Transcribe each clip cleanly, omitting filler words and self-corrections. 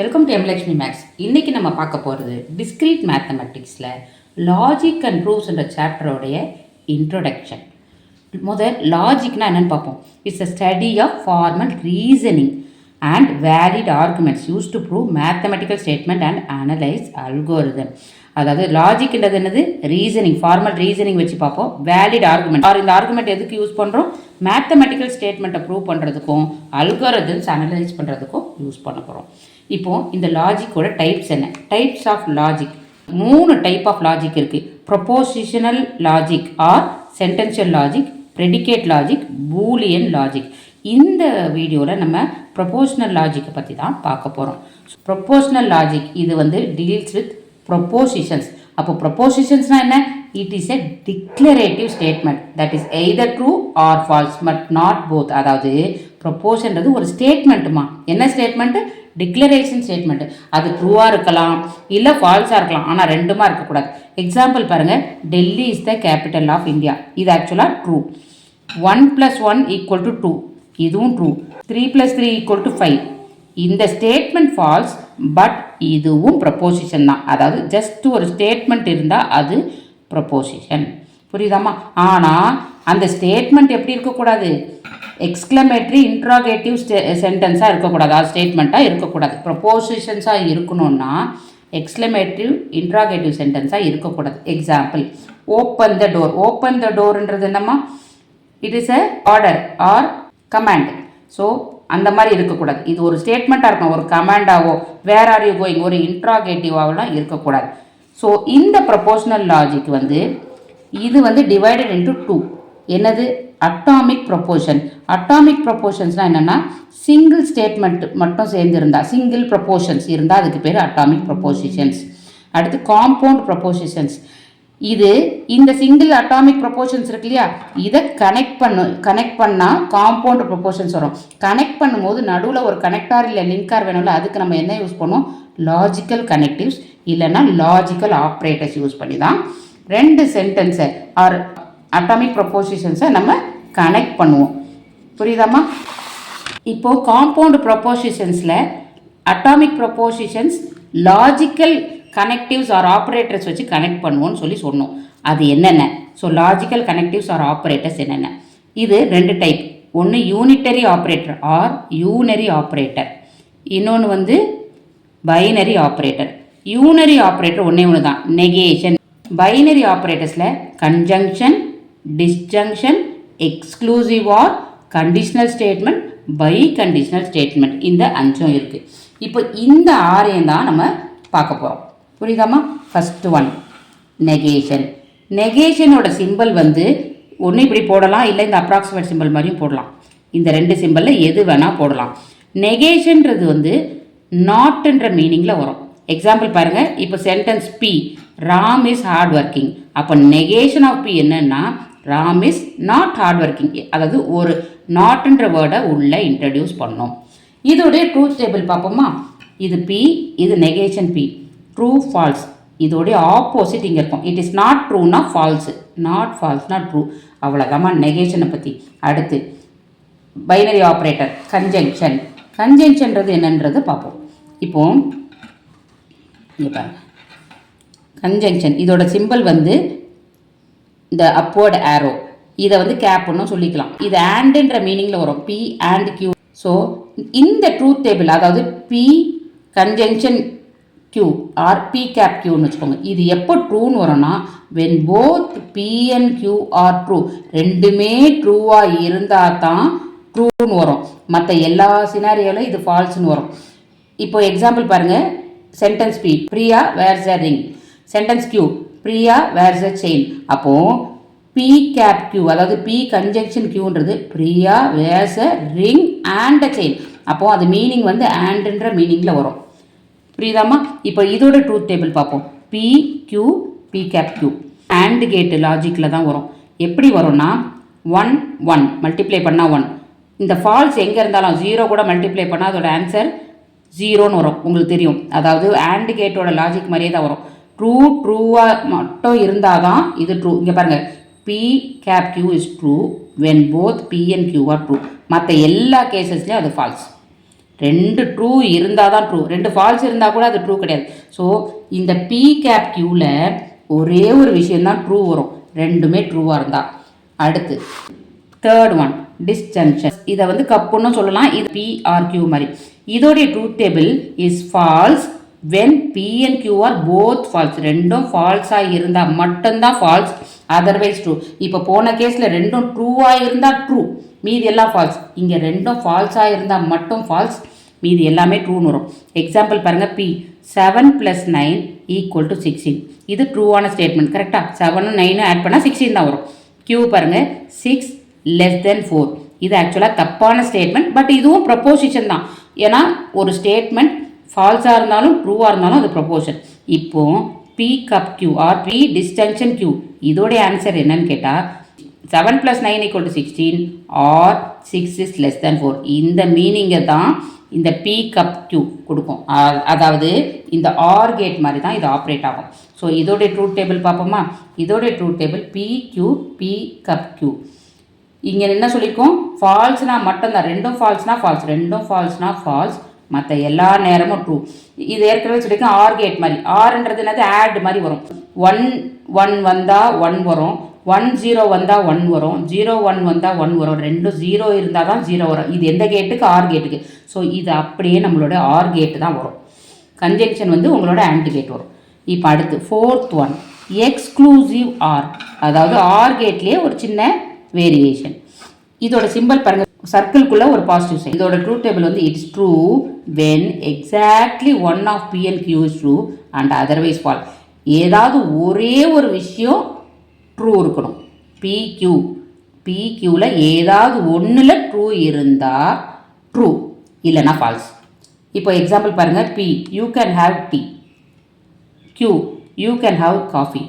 Welcome to எம்லக்ஷ்மி maths. இன்றைக்கி நம்ம பார்க்க போகிறது டிஸ்க்ரீட் மேத்தமெட்டிக்ஸில் லாஜிக் அண்ட் ப்ரூவ்ஸ்ன்ற சாப்டரோடைய இன்ட்ரோடக்ஷன். முதல் லாஜிக்னா என்னென்னு பார்ப்போம். It's a study of formal reasoning and valid arguments use to prove mathematical statement and analyse algorithm. அதாவது லாஜிக்ன்றது என்னது? ரீசனிங், ஃபார்மல் ரீசனிங் வச்சு பார்ப்போம். வேலிட் ஆர்குமெண்ட், இந்த ஆர்குமெண்ட் எதுக்கு யூஸ் பண்ணுறோம்? மேத்தமெட்டிக்கல் ஸ்டேட்மெண்ட்டை ப்ரூவ் பண்ணுறதுக்கும் அல்கோரிதம்ஸ் அனலைஸ் பண்ணுறதுக்கும் யூஸ் பண்ண போகிறோம். இப்போது இந்த லாஜிக்கோட டைப்ஸ் என்ன? Types of logic 3 type of logic இருக்குது. ப்ரொபோசிஷனல் logic or sentential logic, predicate logic, Boolean logic. இந்த வீடியோவில் நம்ம ப்ரொபோஷனல் லாஜிக்கை பற்றி தான் பார்க்க போகிறோம். ப்ரொபோஷனல் லாஜிக் இது டீல்ஸ் வித் ப்ரொபோசிஷன்ஸ். அப்போ ப்ரொபோசிஷன்ஸ்னால் என்ன? It is a declarative statement that is either true or false but not both. அதாவது ப்ரொபோஷன்றது ஒரு ஸ்டேட்மெண்ட்டுமா. என்ன ஸ்டேட்மெண்ட்டு? Declaration statement. அது ட்ரூவாக இருக்கலாம், இல்லை ஃபால்ஸாக இருக்கலாம், ஆனால் ரெண்டுமா இருக்கக்கூடாது. எக்ஸாம்பிள் பாருங்கள், Delhi is the capital of India. இது ஆக்சுவலாக ட்ரூ. 1 + 1 = 2, இதுவும் ட்ரூ. 3 + 3 = 5. இந்த ஸ்டேட்மெண்ட் ஃபால்ஸ், பட் இதுவும் ப்ரொபோசிஷன் தான். அதாவது ஜஸ்ட் ஒரு ஸ்டேட்மெண்ட் இருந்தால் அது ப்ரொபோசிஷன். புரியுதாம்மா? ஆனால் அந்த ஸ்டேட்மெண்ட் எப்படி இருக்கக்கூடாது? எக்ஸ்க்ளமேட்ரி இன்ட்ராகேட்டிவ் சென்டென்ஸாக இருக்கக்கூடாது, அது ஸ்டேட்மெண்ட்டாக இருக்கக்கூடாது. ப்ரொபோசிஷன்ஸாக இருக்கணும்னா எக்ஸ்க்ளமேட்டிவ் இன்ட்ராகேட்டிவ் சென்டென்ஸாக இருக்கக்கூடாது. Example, open the door. Open the டோர்ன்றது என்னம்மா? It is a order or command. So அந்த மாதிரி இருக்கக்கூடாது. இது ஒரு ஸ்டேட்மெண்ட்டாக இருக்கணும், ஒரு கமாண்டாவோ வேர் ஆர் யூ கோயிங் ஒரு இன்ட்ராகேட்டிவாகலாம் இருக்கக்கூடாது. ஸோ இந்த ப்ரொபோஷனல் லாஜிக் இது டிவைடட் இன்டு 2. என்னது? Atomic proportion. அட்டாமிக் ப்ரொபோஷன்ஸ்னால் என்னென்னா, சிங்கிள் ஸ்டேட்மெண்ட் மட்டும் சேர்ந்துருந்தா, சிங்கிள் ப்ரொபோஷன்ஸ் இருந்தால் அதுக்கு பேர் அட்டாமிக் ப்ரொபோசிஷன்ஸ். அடுத்து காம்பவுண்ட் ப்ரொபோசிஷன்ஸ். இந்த சிங்கிள் அட்டாமிக் ப்ரொபோஷன்ஸ் இருக்கு இல்லையா, இதை கனெக்ட் பண்ணால் காம்பவுண்ட் ப்ரொபோஷன்ஸ் வரும். கனெக்ட் பண்ணும்போது நடுவில் ஒரு கனெக்டார் இல்லை லிங்கார் வேணும்ல, அதுக்கு நம்ம என்ன யூஸ் பண்ணுவோம்? லாஜிக்கல் கனெக்டிவ்ஸ் இல்லைன்னா லாஜிக்கல் ஆப்ரேட்டர்ஸ் யூஸ் பண்ணி தான் 2 சென்டென்ஸை ஆர் அட்டாமிக் ப்ரொபோசிஷன்ஸை நம்ம கனெக்ட் பண்ணுவோம். புரியுதாம்மா? இப்போது காம்பவுண்ட் ப்ரொபோசிஷன்ஸில் atomic propositions logical connectives or operators வச்சு கனெக்ட் பண்ணுவோன்னு சொன்னோம். அது என்னென்ன? So logical connectives or operators என்னென்ன? இது 2 டைப். ஒன்று unitary operator or unary operator, இன்னொன்று பைனரி ஆப்ரேட்டர். யூனரி ஆப்ரேட்டர் ஒன்று தான், நெகேஷன். பைனரி ஆப்ரேட்டர்ஸில் conjunction, disjunction, exclusive or, conditional statement, biconditional statement, இந்த 5 இருக்குது. இப்போ இந்த 6 தான் நம்ம பார்க்க போகிறோம். புரியுதாம்மா? First one negation. நெகேஷனோட சிம்பிள் ஒன்று இப்படி போடலாம், இல்லை இந்த அப்ராக்சிமேட் சிம்பிள் மாதிரியும் போடலாம். இந்த 2 சிம்பிளில் எது வேணால் போடலாம். நெகேஷன்றது நாட்ன்ற மீனிங்கில் வரும். எக்ஸாம்பிள் பாருங்கள், இப்போ sentence P, Ram is hard working. அப்போ நெகேஷன் ஆஃப் பி என்னன்னா, Ram is not hard working. அதாவது ஒரு நாட்ன்ற வேர்டை உள்ளே இன்ட்ரடியூஸ் பண்ணோம். இதோடைய ட்ரூத் டேபிள் பார்ப்போமா? இது பி, இது நெகேஷன் பி. ட்ரூ ஃபால்ஸ், இதோடைய ஆப்போசிட் இங்கே இருக்கும். இட் இஸ் நாட் ட்ரூனா ஃபால்ஸு, நாட் ஃபால்ஸ்னா ட்ரூ. அவ்வளோதாம்மா நெகேஷனை பற்றி. அடுத்து பைனரி ஆப்ரேட்டர் கன்ஜங்ஷன். கன்ஜங்ஷன்றது என்னன்றது பார்ப்போம். இப்போ இங்கே பாருங்க, கன்ஜங்ஷன் இதோட சிம்பிள் இந்த அப்வர்ட் ஆரோ. இதை கேப்னு சொல்லிக்கலாம். இது ஆண்டுன்ற மீனிங்கில் வரும், பி அண்ட் கியூ. ஸோ இந்த ட்ரூத் டேபிள், அதாவது P conjunction Q or P cap கியூன்னு வச்சுக்கோங்க. இது எப்போ ட்ரூன்னு வரும்னா, when both P and Q are true. ரெண்டுமே ட்ரூவாக இருந்தால் தான் ட்ரூன்னு வரும். மற்ற எல்லா சினாரியோவிலும் இது ஃபால்ஸ்னு வரும். இப்போ எக்ஸாம்பிள் பாருங்கள், sentence P, Priya wears a ring. Sentence Q, Priya wears a chain. அப்போது பி கேப் கியூ, அதாவது பி கன்ஜங்ஷன் கியூன்றது Priya wears a ring and a chain. அப்போது அது மீனிங் ஆண்டுன்ற மீனிங்கில் வரும். புரியுதாம்மா? இப்போ இதோட ட்ரூத் டேபிள் பார்ப்போம். P Q P cap Q and gate லாஜிக்கில் தான் வரும். எப்படி வரும்னா, 1 1 மல்டிப்ளை பண்ணால் 1. இந்த ஃபால்ஸ் எங்கே இருந்தாலும் 0 கூட மல்டிப்ளை பண்ணால் அதோட ஆன்சர் 0ன்னு வரும். உங்களுக்கு தெரியும். அதாவது ஆண்ட் கேட்டோட லாஜிக் மாதிரியே தான் வரும். ட்ரூவாக மட்டும் இருந்தால் தான் இது ட்ரூ. இங்கே பாருங்கள், P cap Q is true when both P and Q are true. மற்ற எல்லா கேசஸ்லேயும் அது ஃபால்ஸ். 2 ட்ரூ இருந்தால் தான் ட்ரூ, 2 ஃபால்ஸ் இருந்தால் கூட அது ட்ரூ கிடையாது. ஸோ இந்த பி கேப் கியூவில் ஒரே ஒரு விஷயந்தான் ட்ரூ வரும், ரெண்டுமே ட்ரூவாக இருந்தால். அடுத்து தேர்ட் ஒன் டிஸ்ஜங்ஷன். இதை வந்து கப்புன்னு சொல்லலாம், இது பிஆர்கியூ மாதிரி. இதோடைய truth table is false when P and Q are both false. ரெண்டும் ஃபால்ஸாக இருந்தால் மட்டும்தான் ஃபால்ஸ், அதர்வைஸ் ட்ரூ. இப்போ போன கேஸில் ரெண்டும் ட்ரூவாக இருந்தால் ட்ரூ, மீதி எல்லாம் ஃபால்ஸ். இங்கே ரெண்டும் ஃபால்ஸாக இருந்தால் மட்டும் ஃபால்ஸ், மீதி எல்லாமே ட்ரூன்னு வரும். எக்ஸாம்பிள் பாருங்கள், பி 7 + 9 = 16. இது ட்ரூவான ஸ்டேட்மெண்ட். கரெக்டாக 7 9 ஆட் பண்ணால் 16 தான் வரும். கியூ பாருங்கள் 6 < 4. இது ஆக்சுவலாக தப்பான ஸ்டேட்மெண்ட், பட் இதுவும் ப்ரப்போசிஷன் தான். ஏன்னா ஒரு ஸ்டேட்மெண்ட் ஃபால்ஸாக இருந்தாலும் ட்ரூவாக இருந்தாலும் அது ப்ரப்போஷன். இப்போ P cup Q or P disjunction Q, இதோடைய ஆன்சர் என்னன்னு கேட்டால் 7 + 9 = 16 ஆர் 6 is less than 4. இந்த மீனிங்கை தான் இந்த பி கப் கியூ கொடுக்கும். அதாவது இந்த ஆர் கேட் மாதிரி தான் இது ஆப்ரேட் ஆகும். ஸோ இதோடைய ட்ரூத் டேபிள் பார்ப்போமா? இதோடைய truth table P Q P cup Q. இங்கே என்ன சொல்லியிருக்கோம்? ஃபால்ஸ்னால் மட்டும்தான், ரெண்டும் ஃபால்ஸ்னால் ஃபால்ஸ், ரெண்டும் ஃபால்ஸ்னால் ஃபால்ஸ், மற்ற எல்லா நேரமும் ட்ரூ. இது ஏற்கனவே சொல்லியிருக்கோம் ஆர் கேட் மாதிரி. ஆர்ன்றது என்னது? ஆட் மாதிரி வரும். 1 1 வந்தால் 1 வரும், 1 0 வந்தால் 1 வரும், 0 1 வந்தால் 1 வரும், ரெண்டும் 0 இருந்தால் தான் 0 வரும். இது எந்த கேட்டுக்கு? ஆர் கேட்டுக்கு. ஸோ இது அப்படியே நம்மளோட ஆர் கேட்டு தான் வரும். கன்ஜெக்ஷன் வந்து உங்களோட ஆன்டி கேட் வரும். இப்போ அடுத்து ஃபோர்த் ஒன் எக்ஸ்க்ளூசிவ் ஆர், அதாவது ஆர் கேட்லேயே ஒரு சின்ன வேரியேஷன். இதோட சிம்பிள் பாருங்க, சர்க்கிள்குள்ள ஒரு பாசிட்டிவ் சைன். இதோட ட்ரூத் டேபிள் வந்து it's true when exactly one of P and Q is true and otherwise false. ஏதாவது ஒரே ஒரு விஷயம் ட்ரூ இருக்கணும். பிக்யூவில் ஏதாவது ஒன்றில் ட்ரூ இருந்தால் ட்ரூ, இல்லைனா ஃபால்ஸ். இப்போ எக்ஸாம்பிள் பாருங்கள், P you can have tea, Q you can have coffee.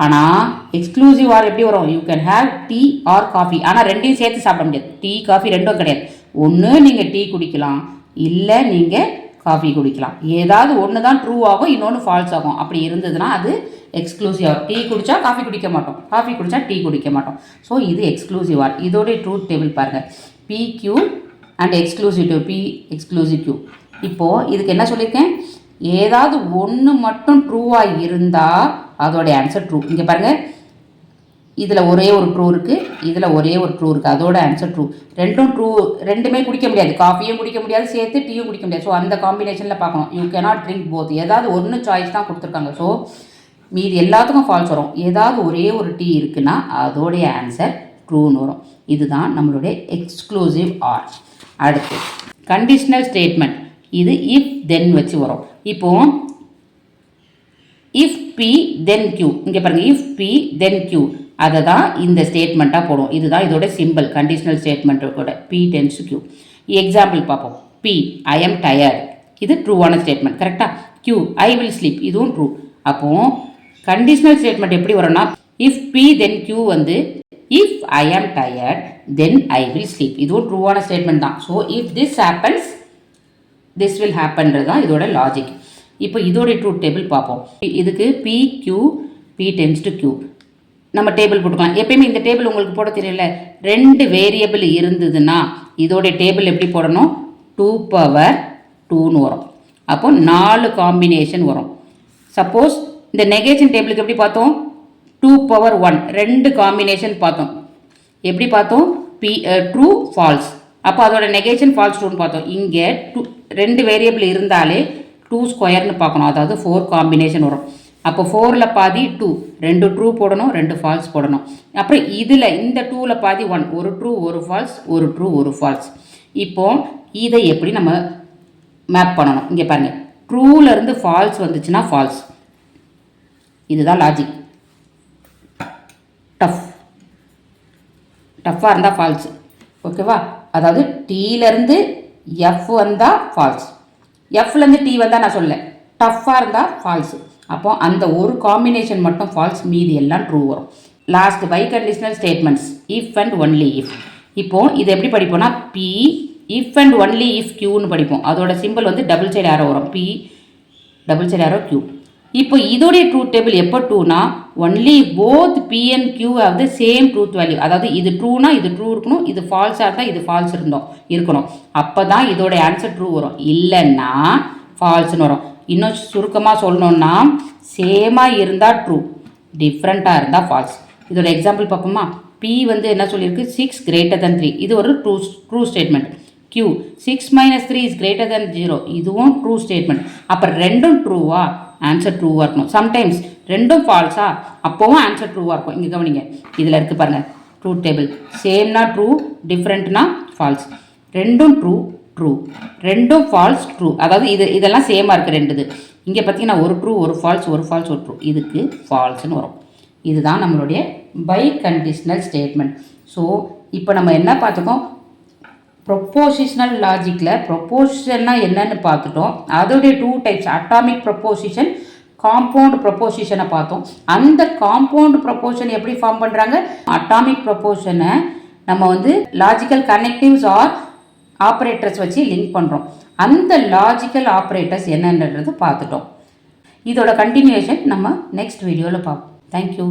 ஆனால் எக்ஸ்க்ளூசிவ் ஆர் எப்படி வரும்? You can have tea or coffee. ஆனால் ரெண்டையும் சேர்த்து சாப்பிட முடியாது. டீ காஃபி ரெண்டும் கிடையாது. ஒன்று நீங்கள் டீ குடிக்கலாம், இல்லை நீங்கள் காஃபி குடிக்கலாம். ஏதாவது ஒன்று தான் ட்ரூ ஆகும், இன்னொன்று ஃபால்ஸ் ஆகும். அப்படி இருந்ததுன்னா அது எக்ஸ்க்ளூசிவ் ஆர். டீ குடித்தா காஃபி குடிக்க மாட்டோம், காஃபி குடித்தா டீ குடிக்க மாட்டோம். ஸோ இது எக்ஸ்க்ளூசிவ் ஆர். இதோடைய ட்ரூத் டேபிள் பாருங்கள், P Q and exclusive to P exclusive Q. இப்போது இதுக்கு என்ன சொல்லியிருக்கேன்? ஏதாவது ஒன்று மட்டும் ட்ரூவாக இருந்தால் அதோடைய ஆன்சர் ட்ரூ. இங்கே பாருங்கள், இதில் ஒரே ஒரு ட்ரூ இருக்குது, இதில் ஒரே ஒரு ட்ரூ இருக்குது, அதோட ஆன்சர் ட்ரூ. ரெண்டும் ட்ரூ, ரெண்டுமே குடிக்க முடியாது, காஃபியும் குடிக்க முடியாது, சேர்த்து டீயும் குடிக்க முடியாது. ஸோ அந்த காம்பினேஷனில் பார்க்கணும். You cannot drink both. ஏதாவது ஒன்று சாய்ஸ் தான் கொடுத்துருக்காங்க. ஸோ மீது எல்லாத்துக்கும் ஃபால்ஸ் வரும். ஏதாவது ஒரே ஒரு டீ இருக்குன்னா அதோடைய ஆன்சர் ட்ரூன்னு வரும். இதுதான் நம்மளுடைய எக்ஸ்க்ளூசிவ் ஆர். அடுத்து கண்டிஷ்னல் ஸ்டேட்மெண்ட். இது இஃப் தென் வச்சு வரும். இப்போது இஃப் பி தென் கியூ, இங்கே பாருங்கள், இஃப் பி தென் கியூ, அதை தான் இந்த ஸ்டேட்மெண்ட்டாக போடும். இதுதான் இதோட சிம்பிள், கண்டிஷனல் ஸ்டேட்மெண்ட்டோட பி டென்ஸ் கியூ. எக்ஸாம்பிள் பார்ப்போம். பி ஐ எம் டயர்ட், இது ட்ரூவான ஸ்டேட்மெண்ட். கரெக்டாக? கியூ ஐ வில் ஸ்லீப், இதுவும் ட்ரூ. அப்போது கண்டிஷனல் ஸ்டேட்மெண்ட் எப்படி வரும்னா, இஃப் பி தென் கியூ வந்து if I am tired then I will sleep, இதுவும் ட்ரூவான ஸ்டேட்மெண்ட் தான். So if this happens this will ஹேப்பன்றது தான் இதோட லாஜிக். இப்போ இதோடைய ட்ரூத் டேபிள் பார்ப்போம். இதுக்கு P Q P tends to Q நம்ம டேபிள் போட்டுக்கலாம். எப்பயுமே இந்த டேபிள் உங்களுக்கு போட தெரியல, 2 வேரியபிள் இருந்ததுன்னா இதோடைய டேபிள் எப்படி போடணும்? 2^2ன்னு வரும். அப்போ 4 காம்பினேஷன் வரும். சப்போஸ் இந்த நெகேஷன் டேபிளுக்கு எப்படி பார்த்தோம்? 2^1 2 காம்பினேஷன் பார்த்தோம். எப்படி பார்த்தோம்? B true falls. அப்போ அதோட நெகேஷன் ஃபால்ஸ் ட்ரூன்னு பார்த்தோம். இங்கே 2 வேரியபிள் இருந்தாலே 2² பார்க்கணும், அதாவது 4 காம்பினேஷன் வரும். அப்போ 4ல் பாதி 2, 2 ட்ரூ போடணும், 2 ஃபால்ஸ் போடணும். அப்புறம் இதில் இந்த 2ல் பாதி 1, ஒரு ட்ரூ ஒரு ஃபால்ஸ், ஒரு ட்ரூ ஒரு ஃபால்ஸ். இப்போது இதை எப்படி நம்ம மேப் பண்ணணும்? இங்கே பாருங்கள், ட்ரூலேருந்து ஃபால்ஸ் வந்துச்சுன்னா ஃபால்ஸ். இதுதான் லாஜிக். டஃப்பாக இருந்தால் ஃபால்ஸ், ஓகேவா? அதாவது டீலேருந்து எஃப் வந்தால் ஃபால்ஸ், எஃப்லேருந்து டி வந்தால் நான் சொல்ல, டஃப்பாக இருந்தால் ஃபால்ஸு. அப்போ அந்த ஒரு காம்பினேஷன் மட்டும் ஃபால்ஸ், மீதி எல்லாம் ட்ரூ வரும். Last bi conditional statements, if and only if. இப்போது இது எப்படி படிப்போம்னா, P if and only if கியூன்னு படிப்போம். அதோட சிம்பிள் வந்து டபுள் சைடு ஆரோ வரும், P double side arrow Q. இப்போ இதோடைய ட்ரூத் டேபிள் எப்போ ட்ரூனா only both P and Q have the same truth value. அதாவது இது ட்ரூனா இது ட்ரூ இருக்கணும், இது ஃபால்ஸாக இருந்தால் இது ஃபால்ஸ் இருக்கணும். அப்போ தான் இதோட ஆன்சர் ட்ரூ வரும், இல்லைன்னா ஃபால்ஸ்னு வரும். இன்னும் சுருக்கமாக சொல்லணுன்னா சேமாக இருந்தால் ட்ரூ, டிஃப்ரெண்ட்டாக இருந்தால் ஃபால்ஸ். இதோட எக்ஸாம்பிள் பார்ப்போமா? பி வந்து என்ன சொல்லியிருக்கு, 6 greater than 3, இது ஒரு true statement. Q 6 minus 3 is greater than 0, இதுவும் ட்ரூ ஸ்டேட்மெண்ட். அப்போ ரெண்டும் ட்ரூவா, ஆன்சர் ட்ரூவாக இருக்கணும். சம்டைம்ஸ் ரெண்டும் ஃபால்ஸா, அப்போவும் ஆன்சர் ட்ரூவாக இருக்கும். இங்கே கவனிங்க, இதில் இருக்குது பாருங்கள் ட்ரூத் டேபிள். சேம்னா ட்ரூ, டிஃப்ரெண்ட்னா ஃபால்ஸ். ரெண்டும் ட்ரூ, ரெண்டும் ஃபால்ஸ் ட்ரூ. அதாவது இதெல்லாம் சேமாக இருக்குது ரெண்டுது. இங்கே பார்த்தீங்கன்னா ஒரு ட்ரூ ஒரு ஃபால்ஸ், ஒரு ஃபால்ஸ் ஒரு ட்ரூ, இதுக்கு ஃபால்ஸ்னு வரும். இதுதான் நம்மளுடைய பை கண்டிஷனல் ஸ்டேட்மெண்ட். ஸோ இப்போ நம்ம என்ன பார்த்துக்கோம், ப்ரொப்போசிஷனல் லாஜிக்கில் ப்ரொப்போசிஷன்னா என்னன்னு பார்த்துட்டோம். அதோடைய 2 டைப்ஸ், அட்டாமிக் ப்ரொப்போசிஷன், காம்பவுண்ட் ப்ரொப்போசிஷனை பார்த்தோம். அந்த காம்பவுண்ட் ப்ரொப்போசிஷன் எப்படி ஃபார்ம் பண்ணுறாங்க, அட்டாமிக் ப்ரொப்போசிஷனை நம்ம வந்து லாஜிக்கல் கனெக்டிவ்ஸ் ஆர் ஆப்ரேட்டர்ஸ் வச்சு லிங்க் பண்ணுறோம். அந்த லாஜிக்கல் ஆப்ரேட்டர்ஸ் என்னன்றது பார்த்துட்டோம். இதோட கண்டினியூஷன் நம்ம நெக்ஸ்ட் வீடியோவில் பார்ப்போம். தேங்க்யூ.